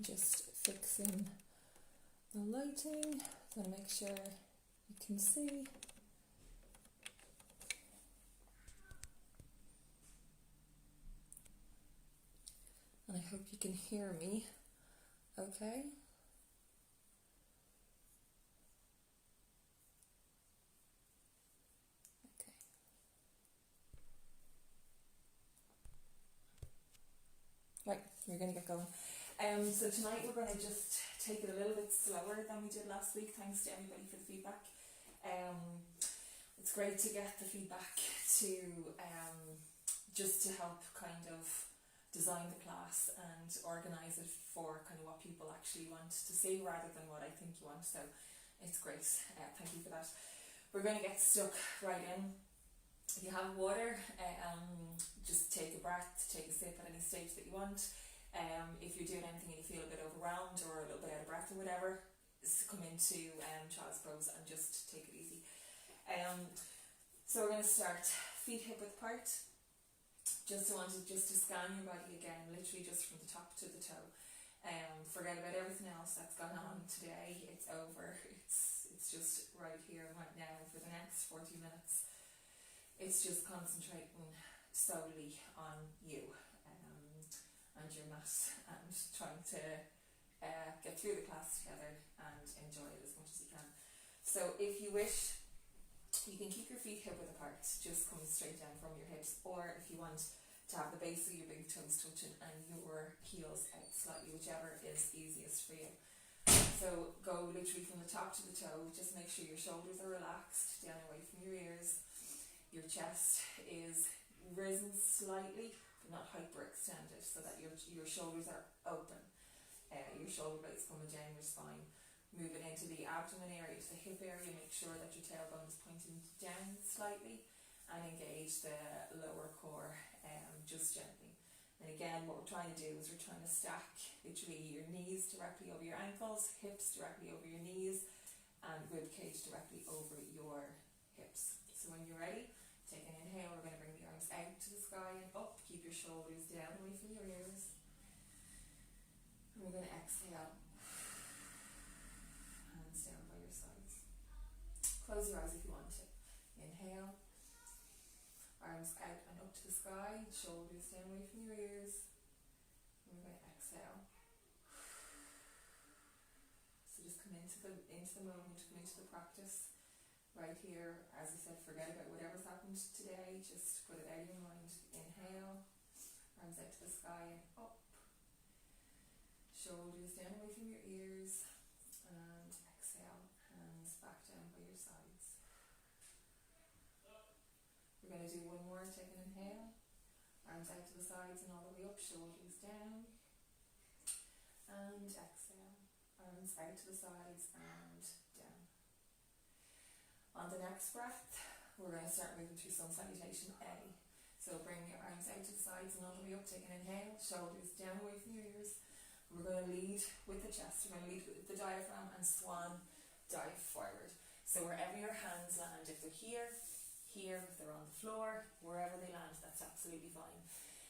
just fixing the lighting so to make sure you can see. And I hope you can hear me okay. Right, we're going to get going. So tonight we're going to just take it a little bit slower than we did last week. Thanks to everybody for the feedback. It's great to get the feedback to just to help kind of design the class and organise it for kind of what people actually want to see rather than what I think you want. So it's great. Thank you for that. We're going to get stuck right in. If you have water, just take a breath, take a sip at any stage that you want. If you're doing anything and you feel a bit overwhelmed or a little bit out of breath or whatever, come into child's pose and just take it easy. So we're going to start feet hip width apart. Just to scan your body again, literally just from the top to the toe. Forget about everything else that's gone on today. It's over. It's just right here, right now for the next 40 minutes. It's just concentrating solely on you and your mat and trying to get through the class together and enjoy it as much as you can. So if you wish, you can keep your feet hip width apart, just coming straight down from your hips, or if you want to have the base of your big toes touching and your heels out slightly, whichever is easiest for you. So go literally from the top to the toe. Just make sure your shoulders are relaxed, down away from your ears. Your chest is risen slightly, but not hyperextended, so that your shoulders are open. Your shoulder blades coming down your spine. Moving into the abdomen area, to the hip area, make sure that your tailbone is pointing down slightly and engage the lower core just gently. And again, what we're trying to do is we're trying to stack literally your knees directly over your ankles, hips directly over your knees, and rib cage directly over your hips. So when you're ready, take an inhale. We're going to bring the arms out to the sky and up. Keep your shoulders down away from your ears. And we're going to exhale. Hands down by your sides. Close your eyes if you want to. Inhale. Arms out and up to the sky. Shoulders down away from your ears. And we're going to exhale. So just come into the moment, come into the practice. Right here, as I said, forget about whatever's happened today, just put it out of your mind. Inhale, arms out to the sky and up. Shoulders down away from your ears. And exhale, hands back down by your sides. We're going to do one more, take an inhale. Arms out to the sides and all the way up, shoulders down. And exhale, arms out to the sides and down. On the next breath, we're going to start moving through sun salutation A. So bring your arms out to the sides and all the way up, take an inhale, shoulders down away from your ears. We're going to lead with the chest, we're going to lead with the diaphragm and swan dive forward. So wherever your hands land, if they're here, if they're on the floor, wherever they land, that's absolutely fine.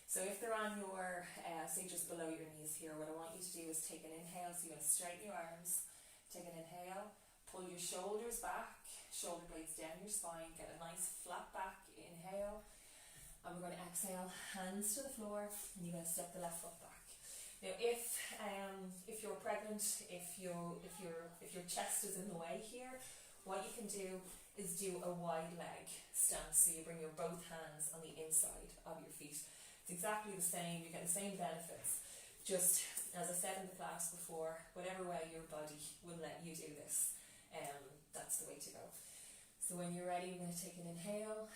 So if they're on your, say just below your knees here, what I want you to do is take an inhale. So you're going to straighten your arms, take an inhale, pull your shoulders back, shoulder blades down your spine, get a nice flat back inhale, and we're going to exhale, hands to the floor, and you're going to step the left foot back. Now if you're pregnant, if your chest is in the way here, what you can do is do a wide leg stance. So you bring your both hands on the inside of your feet. It's exactly the same, you get the same benefits. Just as I said in the class before, whatever way your body will let you do this, that's the way to go. So when you're ready, you're going to take an inhale.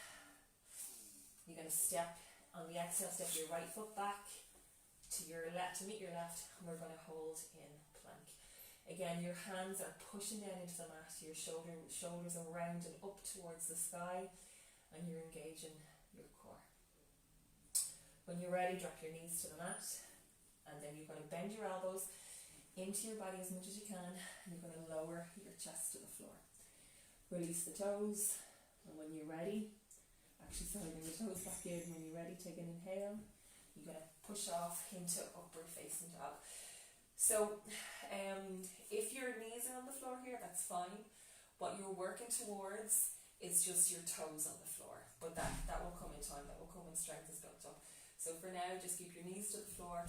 You're going to step on the exhale, step your right foot back to your left, to meet your left, and we're going to hold in plank. Again, your hands are pushing down into the mat, your shoulders are round and up towards the sky, and you're engaging your core. When you're ready, drop your knees to the mat, and then you're going to bend your elbows into your body as much as you can, and you're going to lower your chest to the floor. Release the toes, and when you're ready, bring the toes back in. When you're ready, take an inhale. You're going to push off into upward facing dog. So if your knees are on the floor here, that's fine. What you're working towards is just your toes on the floor, but that will come in time, that will come when strength is built up. So for now, just keep your knees to the floor.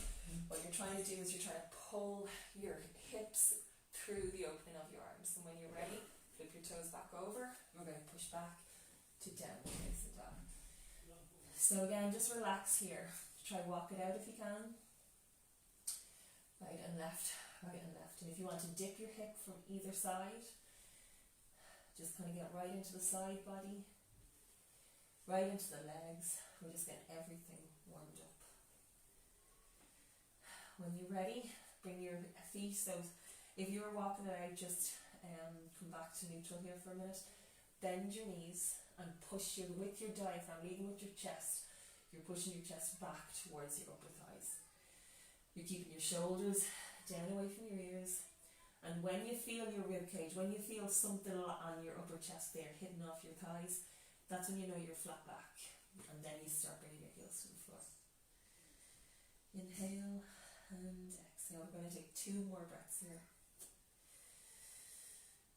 What you're trying to do is you're trying to pull your hips through the opening of your arms, and when you're ready, flip your toes back over. We're going to push back to downward facing dog. So again, just relax here. Try walk it out if you can. Right and left, right and left. And if you want to dip your hip from either side, just kind of get right into the side body, right into the legs. We're just getting everything warmed up. When you're ready, bring your feet, so if you're walking it out, just come back to neutral here for a minute. Bend your knees and push with your diaphragm, leading with your chest. You're pushing your chest back towards your upper thighs. You're keeping your shoulders down away from your ears. And when you feel your rib cage, when you feel something on your upper chest there hitting off your thighs, that's when you know you're flat back. And then you start bringing your heels to the floor. Inhale and exhale. We're going to take 2 more breaths here.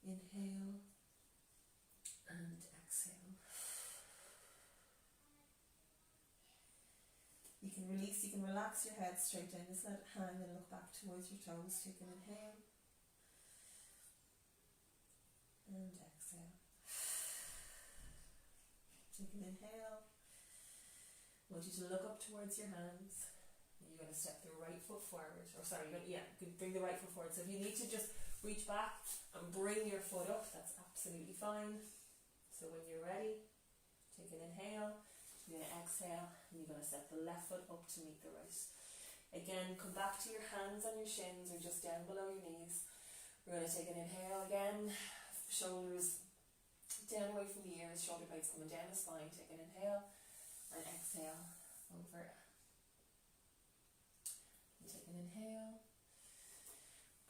Inhale and exhale. You can release, you can relax your head straight down, just let it hang and look back towards your toes. Take an inhale and exhale. Take an inhale. I want you to look up towards your hands. You're going to step the right foot forward. Bring the right foot forward. So if you need to just reach back and bring your foot up, that's absolutely fine. So when you're ready, take an inhale. You're going to exhale, and you're going to step the left foot up to meet the right. Again, come back to your hands on your shins or just down below your knees. We're going to take an inhale again. Shoulders down away from the ears, shoulder blades coming down the spine. Take an inhale and exhale over. And take an inhale.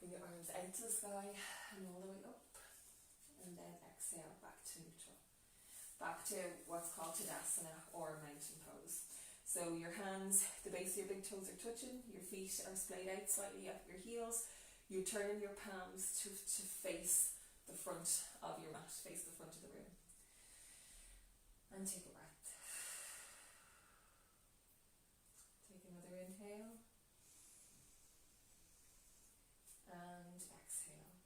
Bring your arms out to the sky and all the way up. And then exhale back to neutral. Back to what's called Tadasana or mountain pose. So your hands, the base of your big toes are touching, your feet are splayed out slightly at your heels. You're turning your palms to face the front of your mat, face the front of the room. And take a breath. Take another inhale. And exhale.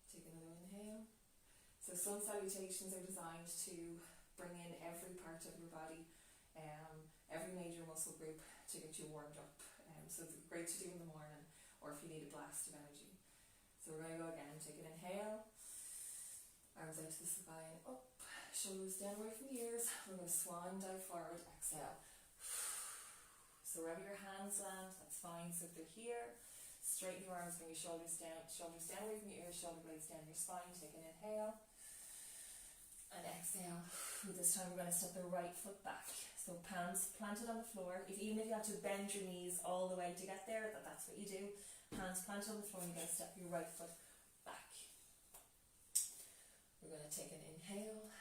Take another inhale. So sun salutations are designed to bring in every part of your body, every major muscle group to get you warmed up. So it's great to do in the morning, or if you need a blast of energy. So we're going to go again. Take an inhale. Arms out to the sky and up. Shoulders down away from the ears. We're going to swan dive forward. Exhale. So wherever your hands land, that's fine. So if they're here, straighten your arms, bring your shoulders down away from your ears, shoulder blades down your spine. Take an inhale. And exhale. This time we're going to step the right foot back. So palms planted on the floor. Even if you have to bend your knees all the way to get there, that's what you do. Hands planted on the floor, and you're going to step your right foot back. We're going to take an inhale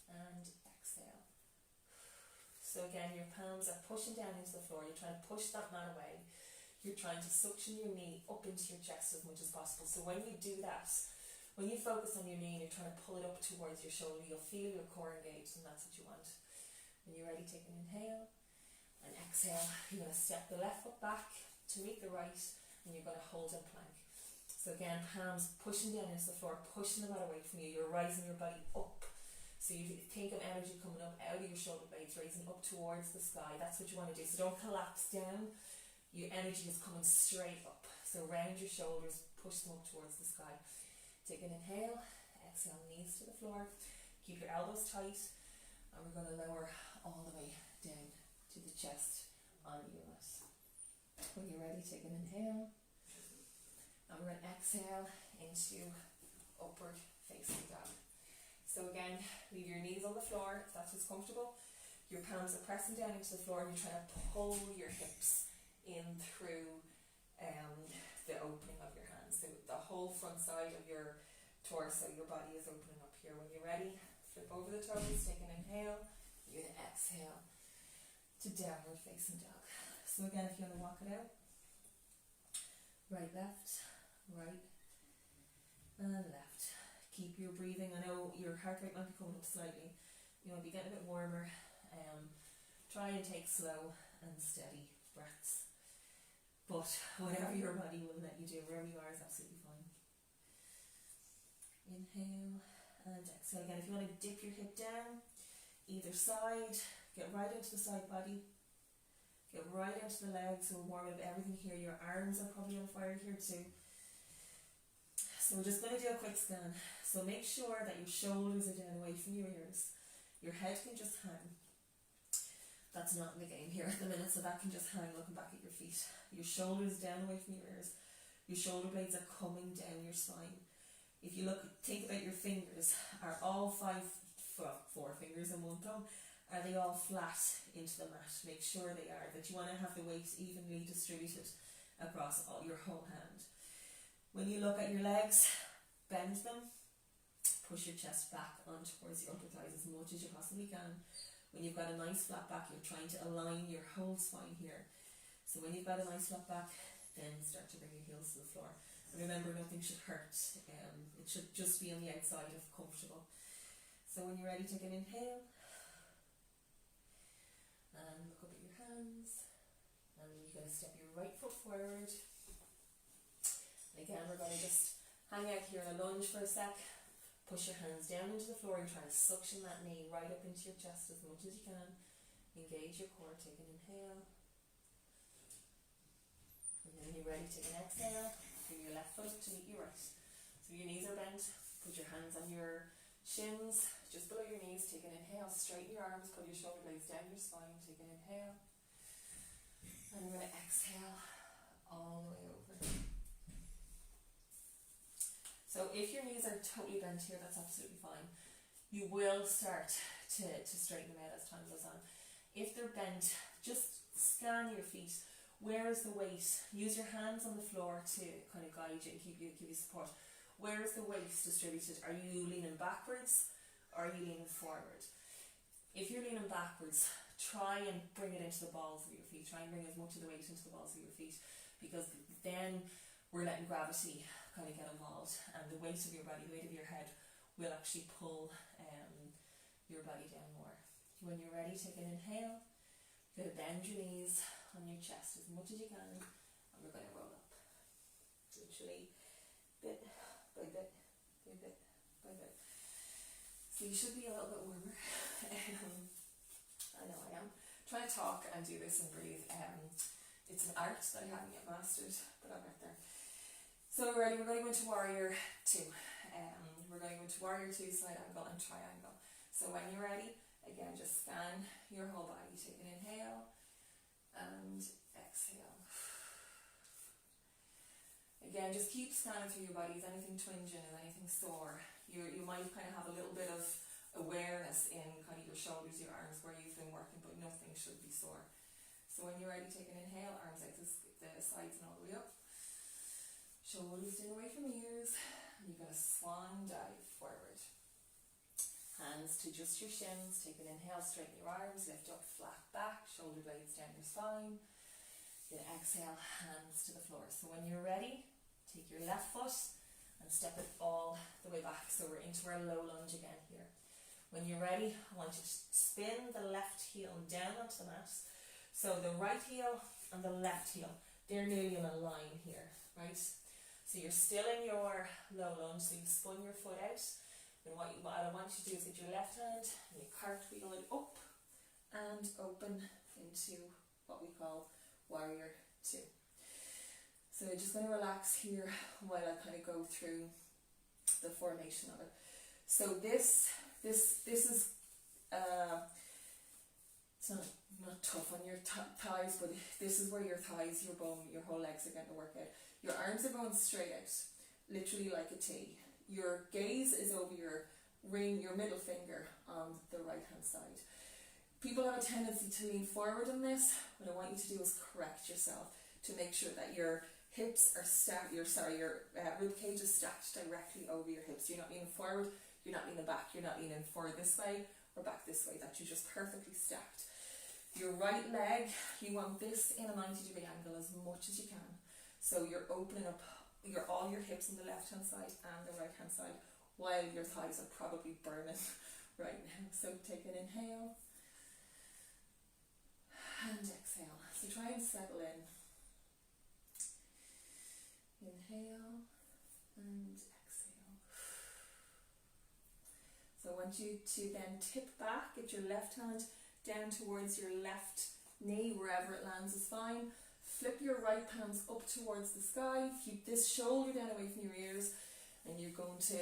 and exhale. So again, your palms are pushing down into the floor. You're trying to push that mat away. You're trying to suction your knee up into your chest as much as possible. So when you do that, when you focus on your knee and you're trying to pull it up towards your shoulder, you'll feel your core engaged, and that's what you want. When you're ready, take an inhale and exhale. You're going to step the left foot back to meet the right, and you're going to hold in plank. So again, palms pushing down into the floor, pushing the mat away from you. You're rising your body up. So you think of energy coming up out of your shoulder blades, raising up towards the sky. That's what you want to do. So don't collapse down. Your energy is coming straight up. So round your shoulders, push them up towards the sky. Take an inhale, exhale, knees to the floor. Keep your elbows tight, and we're going to lower all the way down to the chest on your mat. When you're ready, take an inhale, and we're going to exhale into upward facing dog. So again, leave your knees on the floor if that's what's comfortable. Your palms are pressing down into the floor, and you're trying to pull your hips in through the opening of your hands. So the whole front side of your torso, your body is opening up here. When you're ready, flip over the toes, take an inhale. You're going to exhale to to downward facing dog. So again, if you want to walk it out, right, left, right, and left. Keep your breathing. I know your heart rate might be coming up slightly. You might be getting a bit warmer. Try and take slow and steady breaths. But whatever your body will let you do, wherever you are is absolutely fine. Inhale and exhale again. If you want to dip your hip down, either side, get right into the side body. Get right into the legs, so we're warming up everything here. Your arms are probably on fire here too. So we're just going to do a quick scan. So make sure that your shoulders are down away from your ears. Your head can just hang. That's not in the game here at the minute, so that can just hang looking back at your feet. Your shoulders down away from your ears. Your shoulder blades are coming down your spine. If you think about your fingers, are all four fingers and one thumb, are they all flat into the mat? Make sure they are, that you want to have the weight evenly distributed across your whole hand. When you look at your legs, bend them, push your chest back on towards your upper thighs as much as you possibly can. When you've got a nice flat back, you're trying to align your whole spine here. So when you've got a nice flat back, then start to bring your heels to the floor. And remember, nothing should hurt. It should just be on the outside of comfortable. So when you're ready, take an inhale. And look up at your hands. And you're going to step your right foot forward. And again, we're going to just hang out here in a lunge for a sec. Push your hands down into the floor and try to suction that knee right up into your chest as much as you can. Engage your core, take an inhale. And then you're ready, take an exhale. Bring your left foot to meet your right. So your knees are bent. Put your hands on your shins, just below your knees. Take an inhale, straighten your arms, pull your shoulder blades down your spine. Take an inhale. And you're going to exhale all the way over. So if your knees are totally bent here, that's absolutely fine. You will start to straighten them out as time goes on. If they're bent, just scan your feet. Where is the weight? Use your hands on the floor to kind of guide you and give you support. Where is the weight distributed? Are you leaning backwards or are you leaning forward? If you're leaning backwards, try and bring it into the balls of your feet. Try and bring as much of the weight into the balls of your feet, because then we're letting gravity kind of get involved, and the weight of your body, the weight of your head, will actually pull your body down more. When you're ready, take an inhale. You're going to bend your knees on your chest as much as you can, and we're going to roll up. Literally, bit by bit, by bit, by bit. So you should be a little bit warmer. I know I am. Trying to talk and do this and breathe. It's an art that I haven't yet mastered, but I'll get there. So we're ready, we're going to go into Warrior 2. We're going to go into Warrior 2, side angle and triangle. So when you're ready, again, just scan your whole body. Take an inhale and exhale. Again, just keep scanning through your body. Is anything twinging? Is anything sore? You might kind of have a little bit of awareness in kind of your shoulders, your arms, where you've been working, but nothing should be sore. So when you're ready, take an inhale, arms out to the sides and all the way up. Shoulders down away from ears, and you're going to swan dive forward. Hands to just your shins. Take an inhale, straighten your arms, lift up, flat back, shoulder blades down your spine. Then exhale, hands to the floor. So when you're ready, take your left foot and step it all the way back. So we're into our low lunge again here. When you're ready, I want you to spin the left heel down onto the mat. So the right heel and the left heel, they're nearly in a line here, right? So you're still in your low lunge, so you've spun your foot out. Then what I want you to do is get your left hand and you cartwheel it up and open into what we call Warrior 2. So I'm just going to relax here while I kind of go through the formation of it. So this is it's not tough on your thighs, but this is where your thighs, your bone, your whole legs are getting to work out. Your arms are going straight out, literally like a T. Your gaze is over your ring, your middle finger on the right hand side. People have a tendency to lean forward in this. What I want you to do is correct yourself to make sure that your hips are stacked, your rib cage is stacked directly over your hips. You're not leaning forward, you're not leaning back, you're not leaning forward this way or back this way, that you're just perfectly stacked. Your right leg, you want this in a 90-degree angle as much as you can. So you're opening up all your hips on the left hand side and the right hand side, while your thighs are probably burning right now. So take an inhale and exhale. So try and settle in. Inhale and exhale. So I want you to then tip back, get your left hand down towards your left knee, wherever it lands is fine. Flip your right palms up towards the sky. Keep this shoulder down away from your ears, and you're going to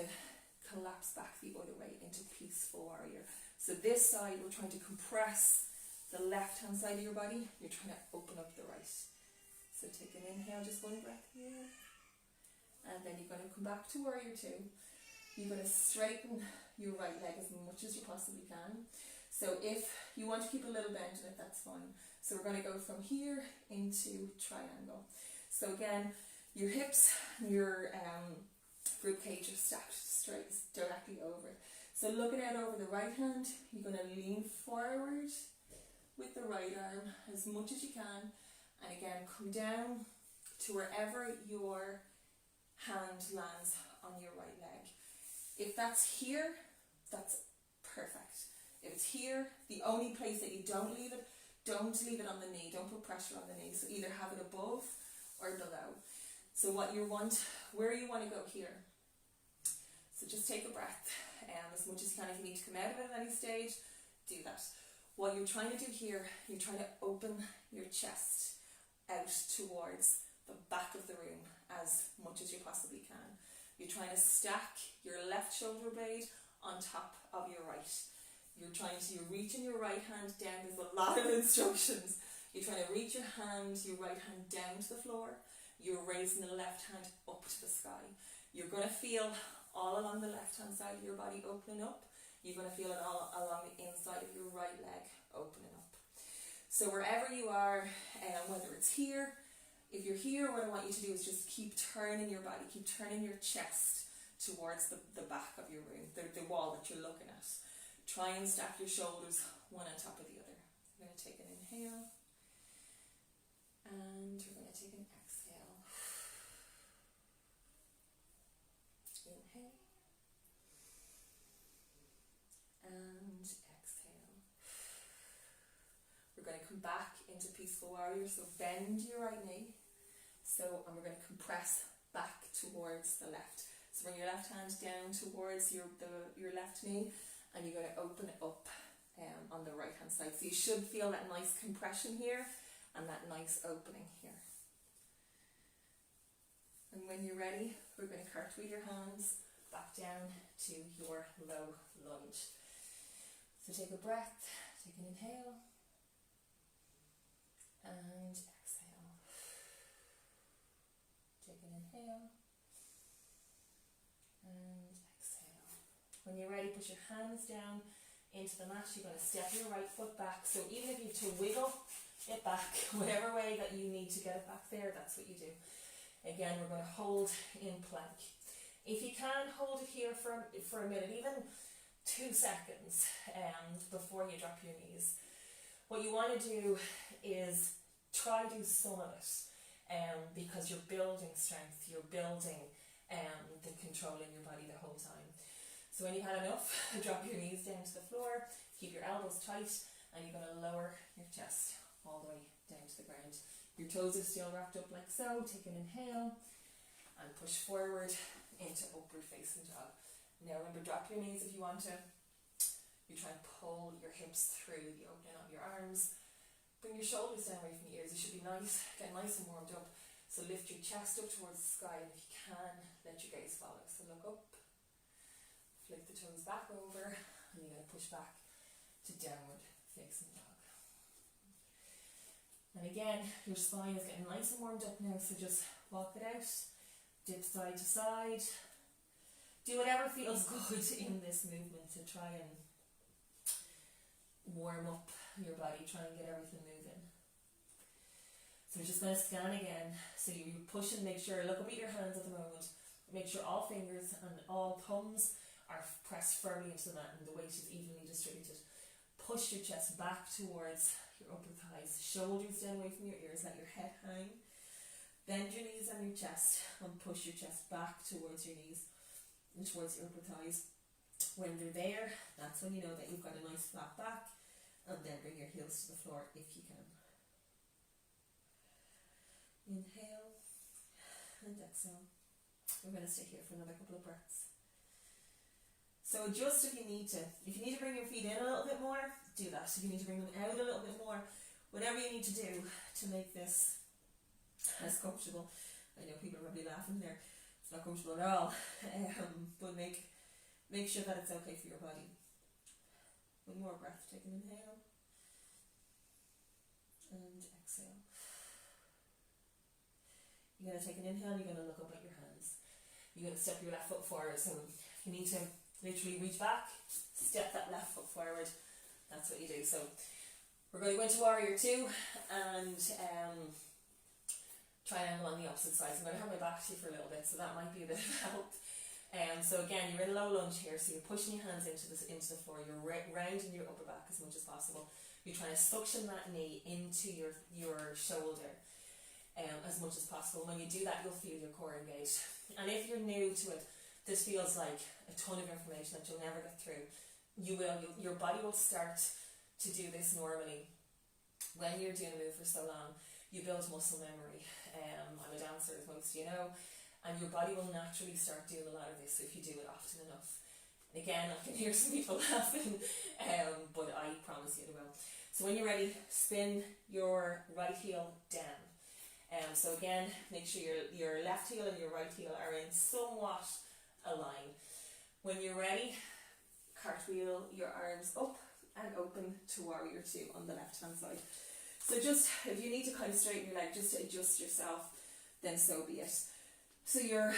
collapse back the other way into peaceful warrior. So this side, we're trying to compress the left hand side of your body. You're trying to open up the right. So take an inhale, just one breath here. And then you're going to come back to warrior two. You're going to straighten your right leg as much as you possibly can. So if you want to keep a little bend in it, that's fine. So we're going to go from here into triangle. So again, your hips, your rib cage are stacked straight directly over. So looking out over the right hand, you're going to lean forward with the right arm as much as you can. And again, come down to wherever your hand lands on your right leg. If that's here, that's perfect. If it's here, the only place that you don't leave it on the knee. Don't put pressure on the knee. So either have it above or below. So where you want to go here. So just take a breath as much as you can. If you need to come out of it at any stage, do that. What you're trying to do here, you're trying to open your chest out towards the back of the room as much as you possibly can. You're trying to stack your left shoulder blade on top of your right. You're reaching your right hand down. There's a lot of instructions. You're trying to reach your right hand down to the floor. You're raising the left hand up to the sky. You're going to feel all along the left hand side of your body opening up. You're going to feel it all along the inside of your right leg opening up. So wherever you are, whether it's here, if you're here, what I want you to do is just keep turning your body, keep turning your chest towards the back of your room, the wall that you're looking at. Try and stack your shoulders one on top of the other. We're going to take an inhale and we're going to take an exhale. Inhale and exhale. We're going to come back into peaceful warrior. So bend your right knee. And we're going to compress back towards the left. So bring your left hand down towards your left knee. And you're going to open it up on the right hand side. So you should feel that nice compression here and that nice opening here. And when you're ready, we're going to cartwheel your hands back down to your low lunge. So take a breath, take an inhale and exhale. Take an inhale and when you're ready, put your hands down into the mat. You're going to step your right foot back. So even if you have to wiggle it back, whatever way that you need to get it back there, that's what you do. Again, we're going to hold in plank. If you can, hold it here for a minute, even 2 seconds before you drop your knees. What you want to do is try to do some of it because you're building strength, you're building the control in your body the whole time. So when you've had enough, drop your knees down to the floor, keep your elbows tight, and you're going to lower your chest all the way down to the ground. Your toes are still wrapped up like so. Take an inhale and push forward into upward facing dog. Now remember, drop your knees if you want to. You try and pull your hips through the opening of your arms. Bring your shoulders down away from your ears. You should be get nice and warmed up. So lift your chest up towards the sky, and if you can, let your gaze follow. So look up. Flick the toes back over, and you're going to push back to downward facing dog. And again, your spine is getting nice and warmed up now, so just walk it out, dip side to side. Do whatever feels good in this movement to try and warm up your body, try and get everything moving. So we're just going to scan again. So you push and make sure, look up at your hands at the moment, make sure all fingers and all thumbs are pressed firmly into the mat and the weight is evenly distributed. Push your chest back towards your upper thighs, shoulders down away from your ears, let your head hang. Bend your knees on your chest and push your chest back towards your knees and towards your upper thighs. When they're there, that's when you know that you've got a nice flat back, and then bring your heels to the floor if you can. Inhale and exhale. We're going to stay here for another couple of breaths. So adjust if you need to. If you need to bring your feet in a little bit more, do that. If you need to bring them out a little bit more, whatever you need to do to make this as comfortable. I know people are probably laughing there. It's not comfortable at all. But make sure that it's okay for your body. One more breath. Take an inhale and exhale. You're going to take an inhale, you're going to look up at your hands. You're going to step your left foot forward. So you need to literally reach back, step that left foot forward. That's what you do. So we're going to go into warrior 2 and triangle on the opposite side. So I'm going to have my back to you for a little bit, so that might be a bit of help. So again, you're in a low lunge here, so you're pushing your hands into the floor. You're rounding your upper back as much as possible. You're trying to suction that knee into your shoulder as much as possible. When you do that, you'll feel your core engaged. And if you're new to it, this feels like a ton of information that you'll never get through. Your body will start to do this normally. When you're doing a move for so long, you build muscle memory. I'm a dancer, as most of you know, and your body will naturally start doing a lot of this if you do it often enough. And again, I can hear some people laughing, but I promise you it will. So when you're ready, spin your right heel down. So again, make sure your left heel and your right heel are in somewhat align. When you're ready, cartwheel your arms up and open to warrior 2 on the left hand side. So just, if you need to kind of straighten your leg just to adjust yourself, then so be it. So your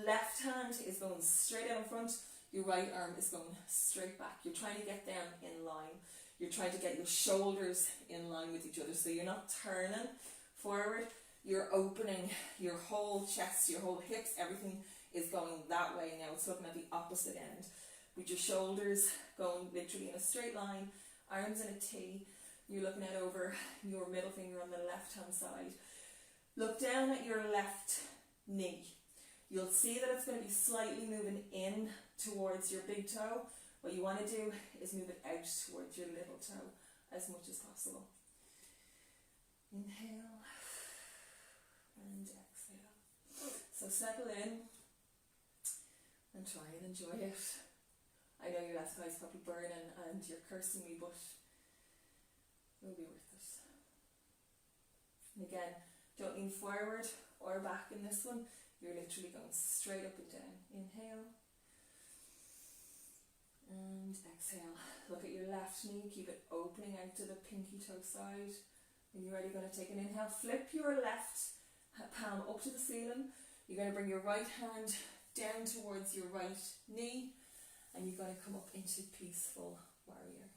left hand is going straight out in front, your right arm is going straight back. You're trying to get them in line. You're trying to get your shoulders in line with each other, so you're not turning forward. You're opening your whole chest, your whole hips, everything is going that way now. It's looking at the opposite end. With your shoulders going literally in a straight line, arms in a T. You're looking at over your middle finger on the left hand side. Look down at your left knee. You'll see that it's going to be slightly moving in towards your big toe. What you want to do is move it out towards your little toe as much as possible. Inhale and exhale. So settle in and try and enjoy it. I know your left eye's probably burning and you're cursing me, but it'll be worth it. And again, don't lean forward or back in this one. You're literally going straight up and down. Inhale and exhale. Look at your left knee, keep it opening out to the pinky toe side. When you're ready, you're going to take an inhale, flip your left palm up to the ceiling. You're going to bring your right hand down towards your right knee, and you're going to come up into peaceful warrior.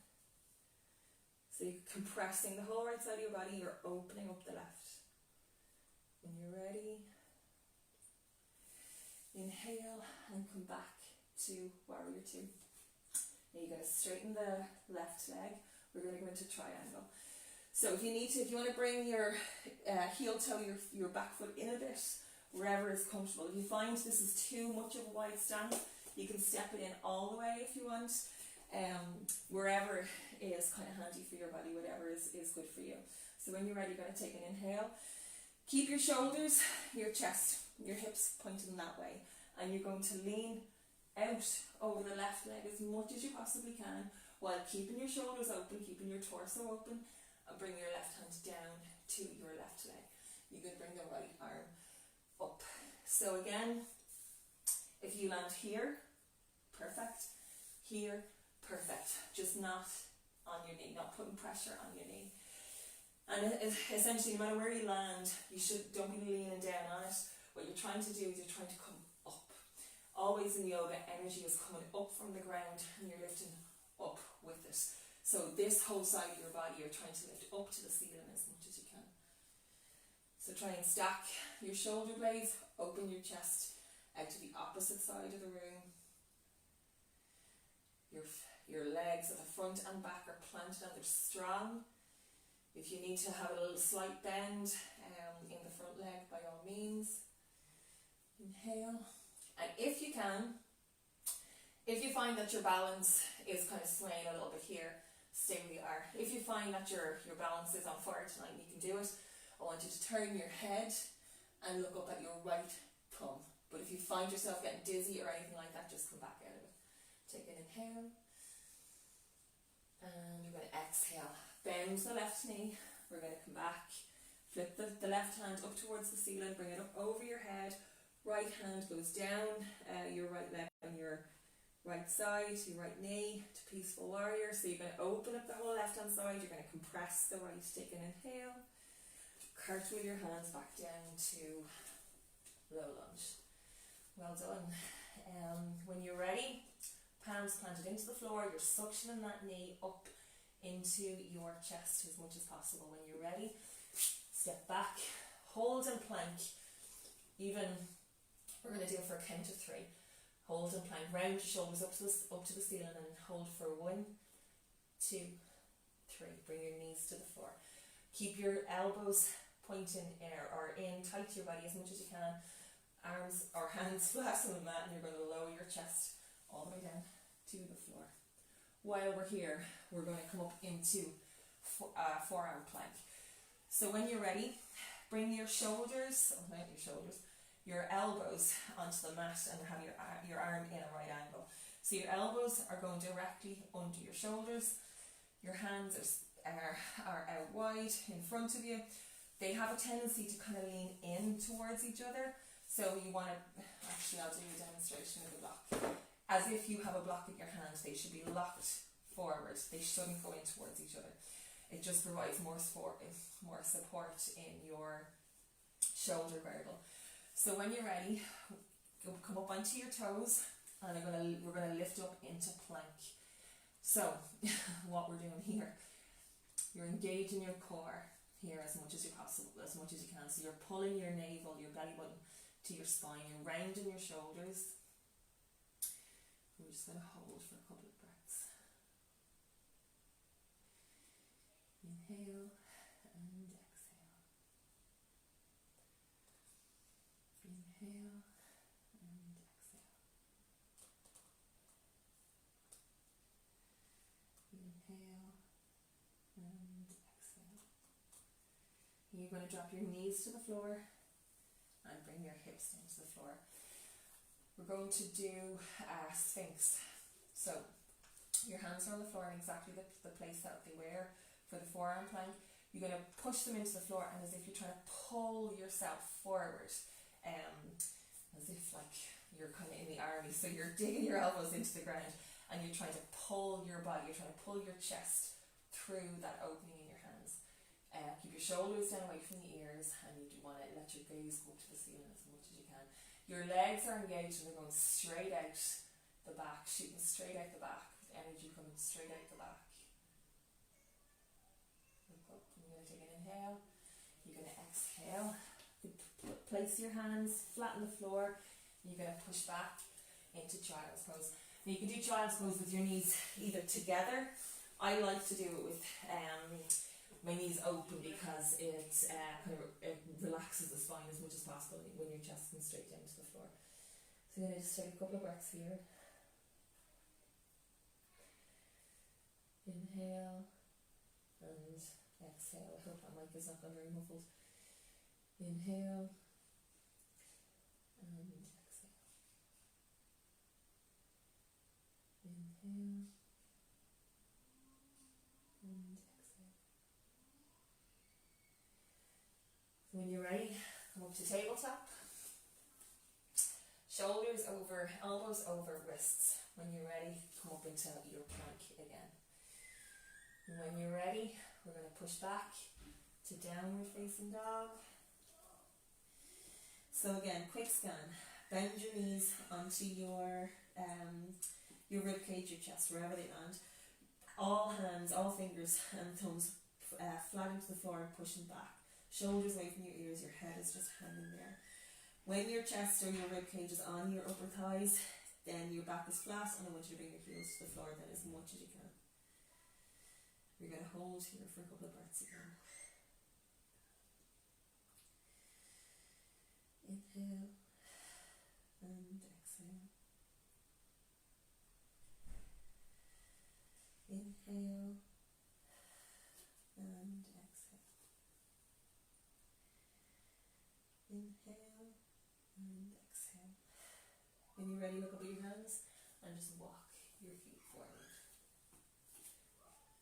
So you're compressing the whole right side of your body, you're opening up the left. When you're ready, inhale and come back to warrior 2. Now you're going to straighten the left leg. We're going to go into triangle. So if you want to bring your heel toe, your back foot in a bit, wherever is comfortable. If you find this is too much of a wide stance, you can step it in all the way if you want. Wherever is kind of handy for your body, whatever is good for you. So when you're ready, you're going to take an inhale. Keep your shoulders, your chest, your hips pointing that way. And you're going to lean out over the left leg as much as you possibly can, while keeping your shoulders open, keeping your torso open, and bring your left hand down to your left leg. You're going to bring the right arm up. So again, if you land here, perfect. Here, perfect. Just not on your knee, not putting pressure on your knee. And essentially, no matter where you land, don't be leaning down on it. What you're trying to do is you're trying to come up. Always in yoga, energy is coming up from the ground and you're lifting up with it. So this whole side of your body, you're trying to lift up to the ceiling as much as you can. So try and stack your shoulder blades, open your chest out to the opposite side of the room. Your legs at the front and back are planted and they're strong. If you need to have a little slight bend in the front leg, by all means. Inhale. And if you can, if you find that your balance is kind of swaying a little bit here, stay where you are. If you find that your balance is on fire tonight and you can do it, I want you to turn your head and look up at your right thumb. But if you find yourself getting dizzy or anything like that, just come back out of it. Take an inhale. And you're going to exhale. Bend the left knee. We're going to come back. Flip the left hand up towards the ceiling. Bring it up over your head. Right hand goes down your right leg on your right side, your right knee to Peaceful Warrior. So you're going to open up the whole left hand side. You're going to compress the right. Take an inhale. Cartwheel your hands back down to low lunge. Well done. When you're ready, palms planted into the floor. You're suctioning that knee up into your chest as much as possible. When you're ready, step back, hold and plank. Even we're going to do it for a count of 3. Hold and plank. Round your shoulders up to the ceiling and hold for 1, 2, 3. Bring your knees to the floor. Keep your elbows pointing or in tight to your body as much as you can. Arms or hands flat on the mat, and you're going to lower your chest all the way down to the floor. While we're here, we're going to come up into forearm plank. So when you're ready, bring your your elbows onto the mat and have your arm in a right angle. So your elbows are going directly under your shoulders. Your hands are out wide in front of you. They have a tendency to kind of lean in towards each other. So you want to, actually I'll do a demonstration of the block. As if you have a block in your hand, they should be locked forward. They shouldn't go in towards each other. It just provides more support in your shoulder girdle. So when you're ready, come up onto your toes, and we're going to lift up into plank. So what we're doing here, you're engaging your core here as much as you can. So you're pulling your navel, your belly button to your spine. You're rounding your shoulders. We're just going to hold for a couple of breaths. Inhale and exhale. Inhale and exhale. Inhale and exhale. You're going to drop your knees to the floor and bring your hips down to the floor. We're going to do Sphinx. So your hands are on the floor in exactly the place that they were for the forearm plank. You're going to push them into the floor, and as if you're trying to pull yourself forward, as if like you're kind of in the army. So you're digging your elbows into the ground and you're trying to pull your body, you're trying to pull your chest through that opening in your hands. Keep your shoulders down away from the ears, and you do want to let your gaze go up to the ceiling as much as you can. Your legs are engaged and they're going straight out the back, shooting straight out the back, with energy coming straight out the back. Look up. You're going to take an inhale. You're going to exhale. Place your hands flat on the floor. And you're going to push back into child's pose. Now you can do child's pose with your knees either together. I like to do it with my knees open because it relaxes the spine as much as possible when your chest comes straight down to the floor. So I'm going to just take a couple of breaths here. Inhale and exhale. I hope that mic is not gone very muffled. Inhale and exhale. Inhale and exhale. So when you're ready, come up to tabletop. Shoulders over, elbows over wrists. When you're ready, come up into your plank again. And when you're ready, we're going to push back to downward facing dog. So again, quick scan. Bend your knees onto your rib cage, your chest, wherever they land. All hands, all fingers and thumbs flat into the floor and pushing back. Shoulders away from your ears, your head is just hanging there. When your chest or your rib cage is on your upper thighs, then your back is flat, and I want you to bring your heels to the floor then as much as you can. You're going to hold here for a couple of breaths again. Inhale and exhale. Inhale and exhale. Inhale and exhale. When you're ready, look up at your hands and just walk your feet forward.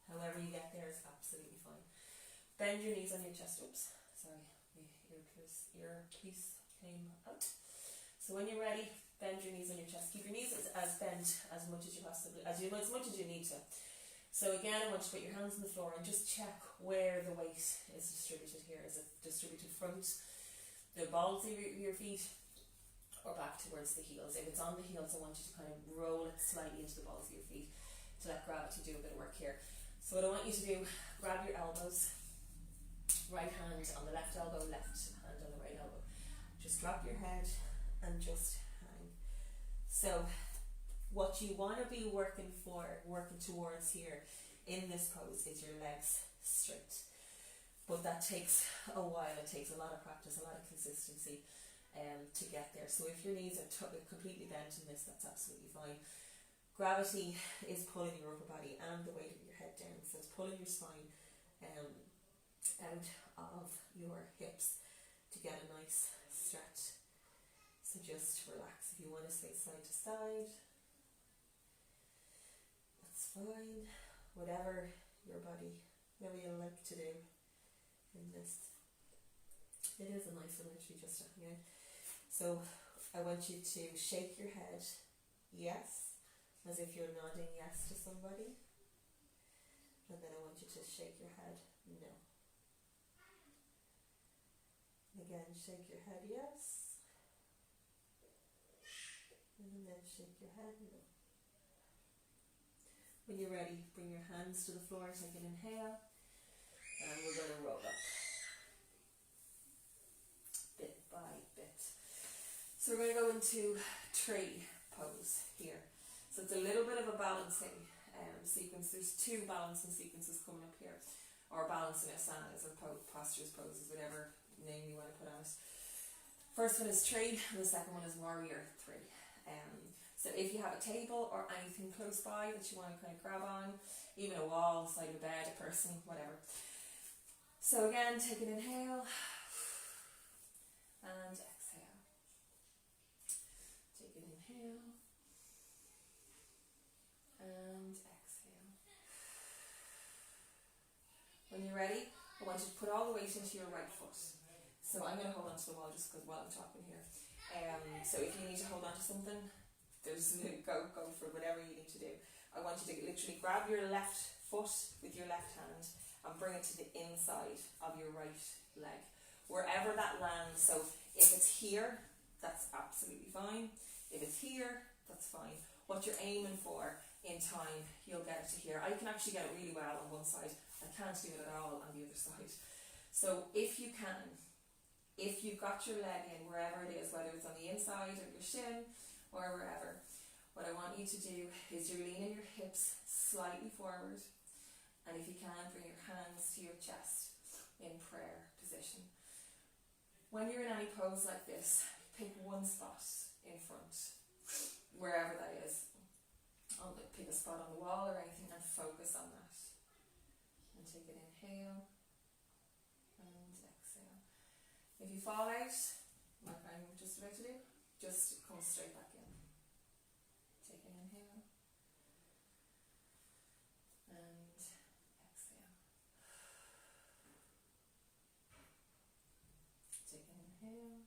However you get there is absolutely fine. Bend your knees on your chest. Oops, sorry, my earpiece came out. So when you're ready, bend your knees on your chest. Keep your knees as bent as much as you much as you need to. So again, I want you to put your hands on the floor and just check where the weight is distributed here. Is it distributed front, the balls of your feet, or back towards the heels? If it's on the heels, I want you to kind of roll it slightly into the balls of your feet to let gravity do a bit of work here. So what I want you to do, grab your elbows, right hand on the left elbow, left hand on the right elbow. Just drop your head and just hang. So what you want to be working towards here in this pose is your legs straight. But that takes a while. It takes a lot of practice, a lot of consistency to get there. So if your knees are completely bent in this, that's absolutely fine. Gravity is pulling your upper body and the weight of your head down. So it's pulling your spine out of your hips to get a nice stretch. So just relax. If you want to sway side to side, that's fine. Whatever you like to do in this. It is a nice energy just to hang out. So I want you to shake your head yes, as if you're nodding yes to somebody. And then I want you to shake your head no. Again, shake your head yes. And then shake your head no. When you're ready, bring your hands to the floor, take an inhale, and we're going to roll up bit by bit. So we're going to go into tree pose here. So it's a little bit of a balancing sequence. There's two balancing sequences coming up here, or balancing asanas or postures, poses, whatever name you want to put on it. First one is tree, and the second one is warrior three. So if you have a table or anything close by that you want to kind of grab on, even a wall, side of a bed, a person, whatever. So again, take an inhale and exhale. Take an inhale and exhale. When you're ready, I want you to put all the weight into your right foot. So I'm going to hold on to the wall just because while I'm talking here. So if you need to hold on to something, go for whatever you need to do. I want you to literally grab your left foot with your left hand and bring it to the inside of your right leg, wherever that lands. So if it's here, that's absolutely fine. If it's here, that's fine. What you're aiming for in time, you'll get it to here. I can actually get it really well on one side. I can't do it at all on the other side. So if you can, if you've got your leg in wherever it is, whether it's on the inside of your shin or wherever, what I want you to do is you're leaning your hips slightly forward, and if you can, bring your hands to your chest in prayer position. When you're in any pose like this, pick one spot in front, wherever that is. Pick a spot on the wall or anything and focus on that. And take an inhale and exhale. If you fall out, like I'm just about to do, just come straight back in. Take an inhale and exhale. Take an inhale.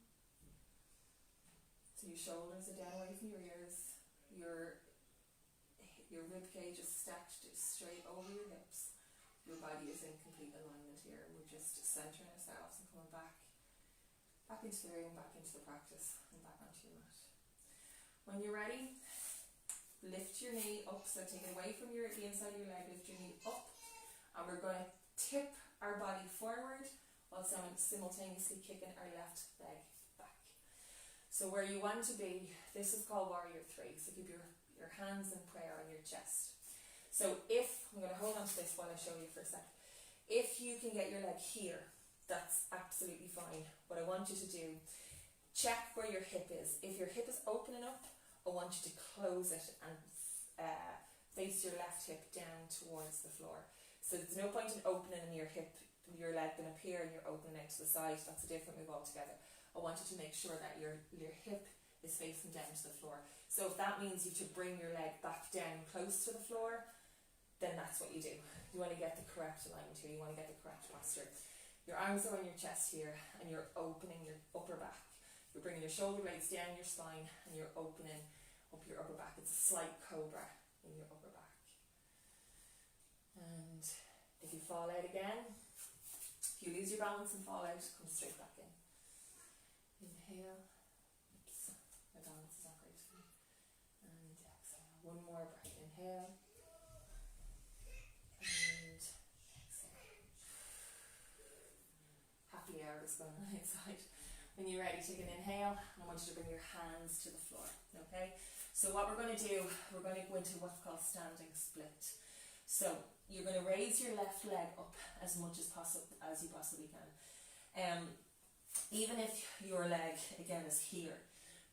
So your shoulders are down away from your ears. Your rib cage is stacked straight over your hips. Your body is in complete alignment here. We're just centering ourselves and coming back into the room, back into the practice, and back onto your mat. When you're ready, lift your knee up. So take it away from the inside of your leg, lift your knee up, and we're going to tip our body forward while simultaneously kicking our left leg back. So where you want to be, this is called warrior three. So keep your hands in prayer on your chest. So I'm going to hold on to this while I show you for a sec. If you can get your leg here, that's absolutely fine. What I want you to do, check where your hip is. If your hip is opening up, I want you to close it and face your left hip down towards the floor. So there's no point in opening your hip, your leg going up here and you're opening out to the side. That's a different move altogether. I want you to make sure that your hip is facing down to the floor. So if that means you have to bring your leg back down close to the floor, then that's what you do. You want to get the correct alignment here. You want to get the correct posture. Your arms are on your chest here and you're opening your upper back. You're bringing your shoulder blades down your spine and you're opening up your upper back. It's a slight cobra in your upper back. And if you fall out again, if you lose your balance and fall out, come straight back in. Inhale. Oops, my balance is not great for me. And exhale. One more breath. Inhale. And exhale. Happy hour is going on inside. When you're ready, take an inhale. I want you to bring your hands to the floor. Okay? So what we're going to do, we're going to go into what's called standing split. So you're going to raise your left leg up as much as you possibly can. Even if your leg again is here,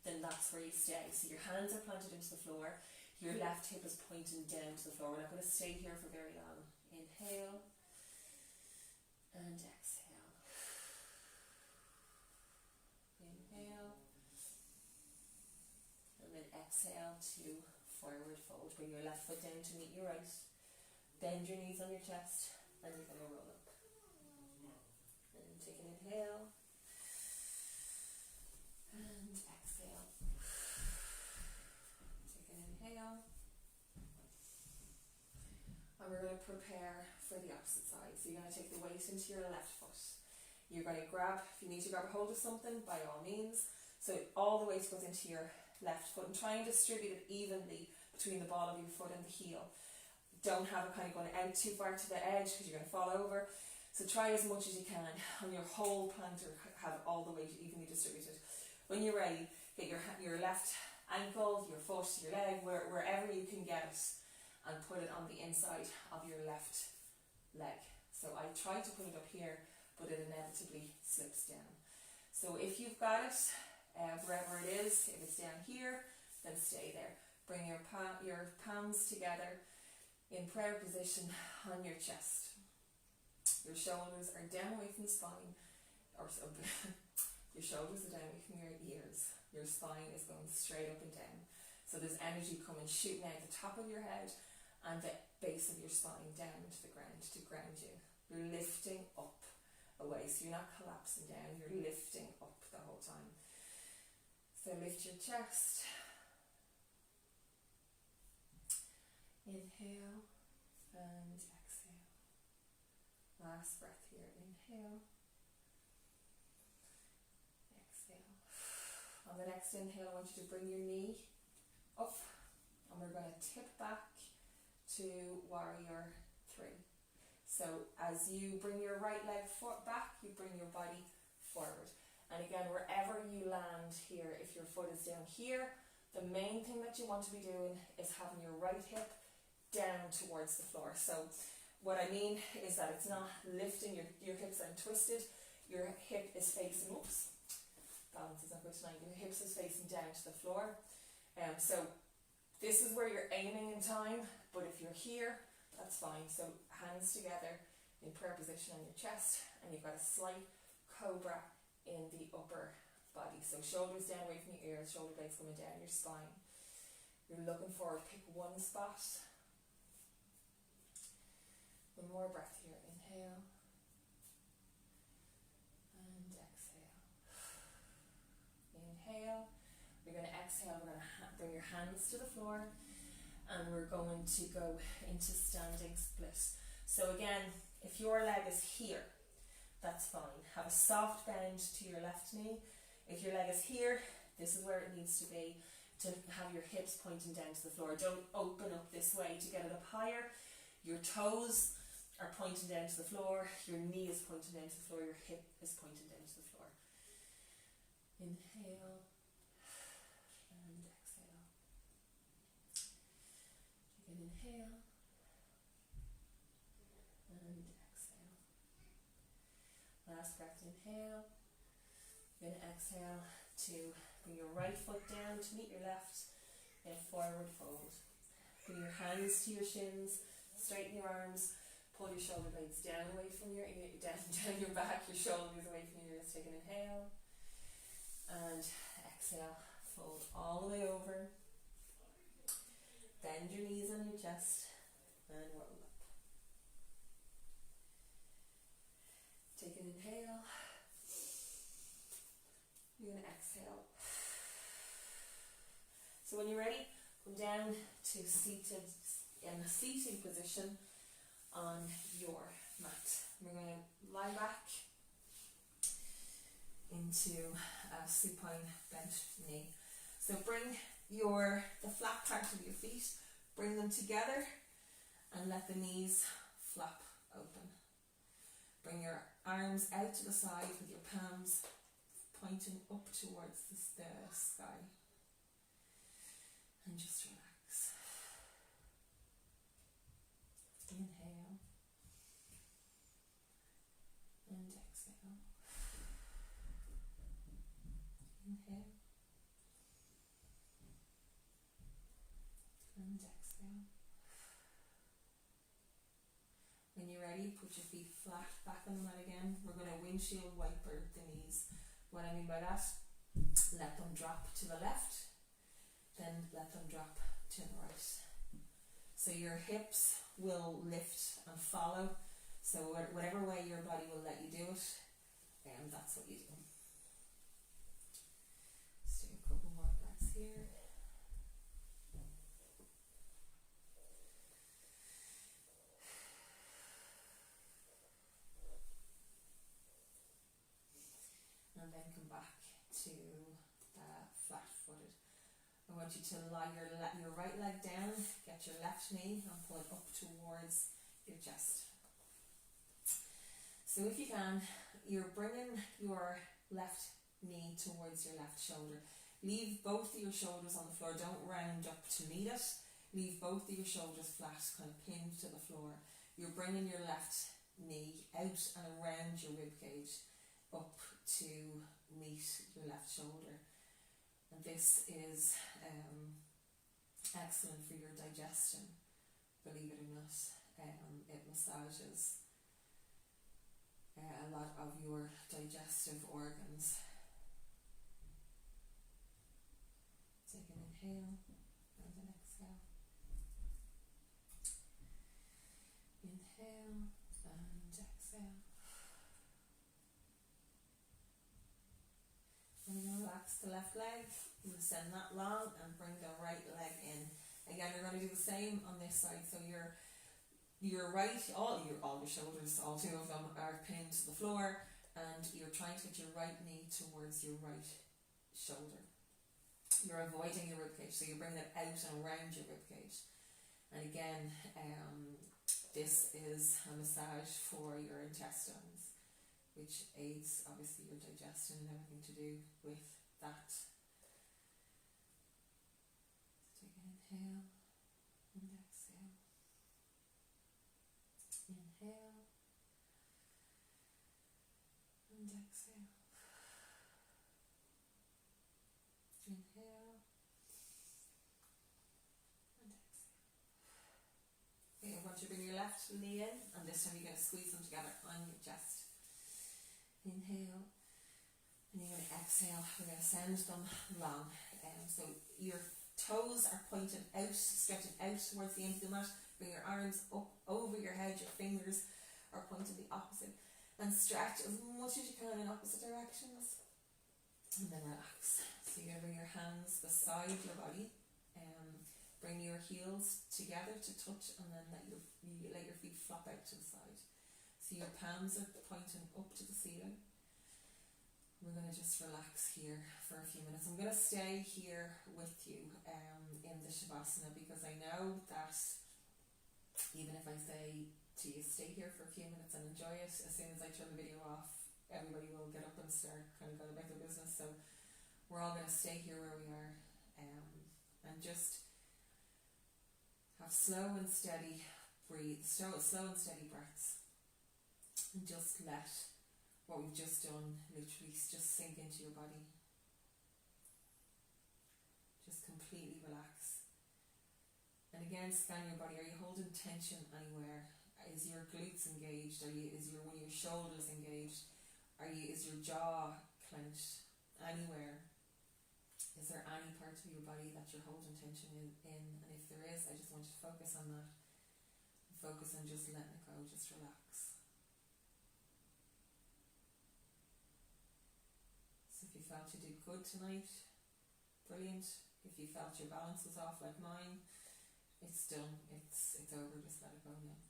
then that's where you stay. So your hands are planted into the floor. Your left hip is pointing down to the floor. We're not going to stay here for very long. Inhale and exhale. Inhale and then exhale to forward fold. Bring your left foot down to meet your right. Bend your knees on your chest and you're going to roll up. And take an inhale. And exhale. Take an inhale. And we're going to prepare for the opposite side. So you're going to take the weight into your left foot. You're going to grab, if you need to grab a hold of something, by all means. So all the weight goes into your left foot and try and distribute it evenly between the ball of your foot and the heel. Don't have it kind of going out too far to the edge because you're going to fall over. So try as much as you can on your whole plantar, have all the weight evenly distributed. When you're ready, get your left ankle, your foot, your leg, wherever you can get it, and put it on the inside of your left leg. So I try to put it up here, but it inevitably slips down. So if you've got it, wherever it is, if it's down here, then stay there. Bring your palms together in prayer position on your chest. Your shoulders are down away from the spine, or so. Your shoulders are down away from your ears. Your spine is going straight up and down. So there's energy coming, shooting out the top of your head and the base of your spine down to the ground to ground you. You're lifting up away, so you're not collapsing down, you're lifting up the whole time. So lift your chest. Inhale and exhale. Last breath here. Inhale. Exhale. On the next inhale, I want you to bring your knee up and we're going to tip back to warrior 3. So as you bring your right leg back, you bring your body forward. And again, wherever you land here, if your foot is down here, the main thing that you want to be doing is having your right hip down towards the floor. So what I mean is that it's not lifting, your hips aren't twisted, your hip is facing, balance is not good tonight, your hips is facing down to the floor. So this is where you're aiming in time, but if you're here, that's fine. So hands together in prayer position on your chest, and you've got a slight cobra in the upper body. So shoulders down away from your ears, shoulder blades coming down your spine. You're looking forward, pick one spot. One more breath here. Inhale and exhale. Inhale. We're going to exhale. We're going to bring your hands to the floor and we're going to go into standing split. So again, if your leg is here, that's fine. Have a soft bend to your left knee. If your leg is here, this is where it needs to be, to have your hips pointing down to the floor. Don't open up this way to get it up higher. Your toes are pointing down to the floor, your knee is pointing down to the floor, your hip is pointing down to the floor. Inhale and exhale. Take an inhale and exhale. Last breath, inhale, then exhale. to bring your right foot down to meet your left in forward fold. Bring your hands to your shins, straighten your arms, pull your shoulder blades down away from your ear, down your back, your shoulders away from your ears. Take an inhale and exhale. Fold all the way over. Bend your knees on your chest and roll up. Take an inhale. You're going to exhale. So when you're ready, come down to seated in the seating position on your mat. We're going to lie back into a supine bent knee. So bring the flat part of your feet, bring them together and let the knees flap open. Bring your arms out to the side with your palms pointing up towards the sky. And just relax. Inhale. And exhale. Inhale. And exhale. When you're ready, put your feet flat back on the mat again. We're going to windshield wiper the knees. What I mean by that, let them drop to the left, then let them drop to the right. So your hips will lift and follow. So whatever way your body will let you do it, that's what you do. Let's do a couple more breaths here. And then come back to flat-footed. I want you to lie your right leg down, get your left knee and pull it up towards your chest. So if you can, you're bringing your left knee towards your left shoulder. Leave both of your shoulders on the floor, don't round up to meet it. Leave both of your shoulders flat, kind of pinned to the floor. You're bringing your left knee out and around your rib cage, up to meet your left shoulder. And this is excellent for your digestion, believe it or not. It massages a lot of your digestive organs. Take an inhale and an exhale. Inhale and exhale. And then relax the left leg, send that long and bring the right leg in. Again, you're going to do the same on this side. So your right, all your shoulders, all two of them are pinned to the floor, and you're trying to get your right knee towards your right shoulder. You're avoiding your ribcage, so you bring it out and around your ribcage. And again, this is a massage for your intestines, which aids obviously your digestion and everything to do with that. So take an inhale and exhale. Inhale and exhale. Inhale and exhale. Okay, I want you to bring your left knee in, and this time you're going to squeeze them together on your chest. Inhale, and you're going to exhale. We're going to send them long. So your toes are pointed out, stretching out towards the end of the mat. Bring your arms up over your head. Your fingers are pointed the opposite, and stretch as much as you can in opposite directions. And then relax. So you're going to bring your hands beside your body. Bring your heels together to touch, and then let your feet flop out to the side. So your palms are pointing up to the ceiling. We're going to just relax here for a few minutes. I'm going to stay here with you in the Shavasana, because I know that even if I say to you stay here for a few minutes and enjoy it, as soon as I turn the video off, everybody will get up and start kind of going about their business. So we're all going to stay here where we are, and just have slow and steady breaths, and just let what we've just done literally just sink into your body. Just completely relax. And again, scan your body. Are you holding tension anywhere? Is your glutes engaged? Is one of your shoulders engaged? Is your jaw clenched? Anywhere? Is there any part of your body that you're holding tension in? And if there is, I just want you to focus on that. Focus on just letting it go, just relax. So if you felt you did good tonight, brilliant. If you felt your balance was off like mine, it's done, it's over, just let it go now.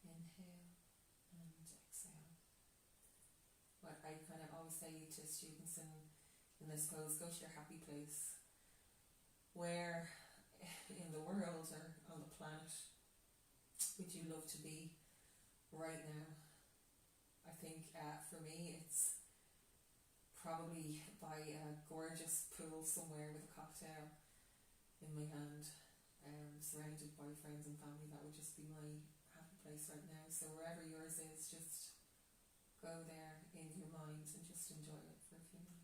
Inhale and exhale. What I kind of always say to students in this pose, go to your happy place. Where in the world or on the planet would you love to be right now? I think for me it's probably by a gorgeous pool somewhere with a cocktail in my hand, surrounded by friends and family. That would just be my happy place right now. So wherever yours is, just go there in your mind and just enjoy it for a few minutes.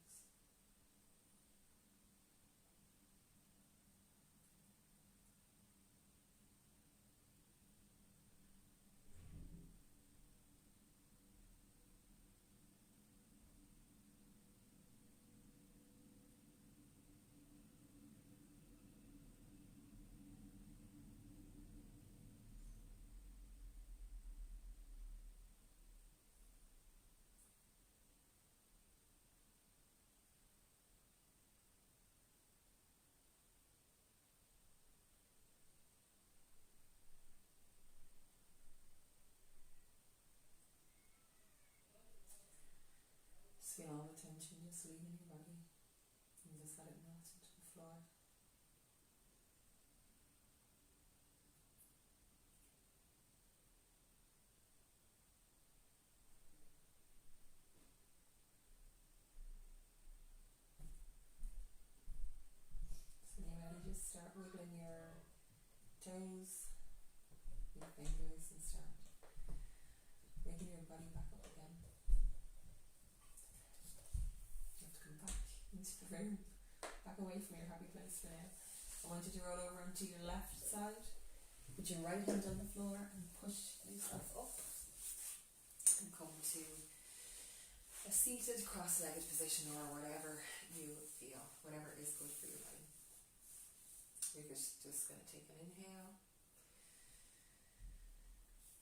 Just feel all the tension just leaving your body and just let it melt into the floor. So when you're ready, just start wiggling your toes, your fingers, and start wiggling your body back up again. You have to come back into the room, back away from your happy place for now. I want you to roll over onto your left side, put your right hand on the floor and push yourself up and come to a seated cross-legged position or whatever you feel, whatever is good for your body. You're just going to take an inhale.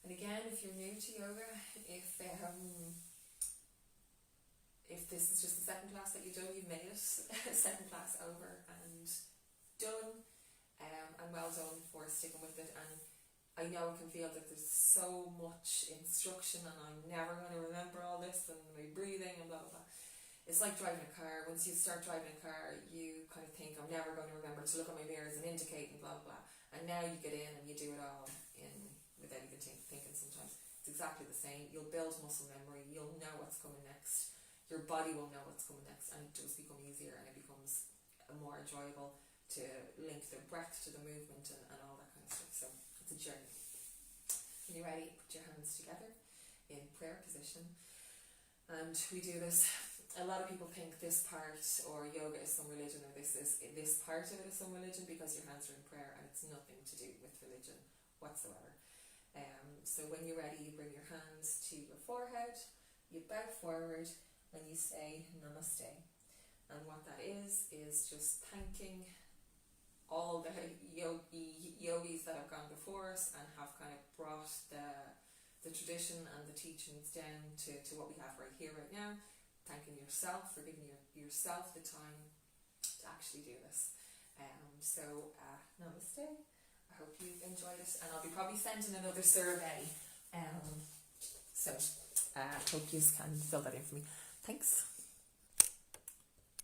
And again, if you're new to yoga, if this is just the second class that you've done, you've made it second class over and done, and well done for sticking with it. And I know it can feel that there's so much instruction and I'm never going to remember all this and my breathing and blah blah blah. It's like driving a car. Once you start driving a car, you kind of think, I'm never going to remember to look at my mirrors and indicate and blah blah blah. And now you get in and you do it all without even thinking sometimes. It's exactly the same. You'll build muscle memory. You'll know what's coming next. Your body will know what's coming next, and it does become easier and it becomes more enjoyable to link the breath to the movement and all that kind of stuff. So it's a journey. When you're ready, put your hands together in prayer position. And we do this. A lot of people think this part or yoga is some religion, or this part of it is some religion, because your hands are in prayer, and it's nothing to do with religion whatsoever. So when you're ready, you bring your hands to your forehead, you bow forward, and you say Namaste. And what that is just thanking all the yogis that have gone before us and have kind of brought the tradition and the teachings down to what we have right here, right now. Thanking yourself for giving yourself the time to actually do this. Namaste. I hope you've enjoyed it, and I'll be probably sending another survey. Hope you can fill that in for me. Thanks.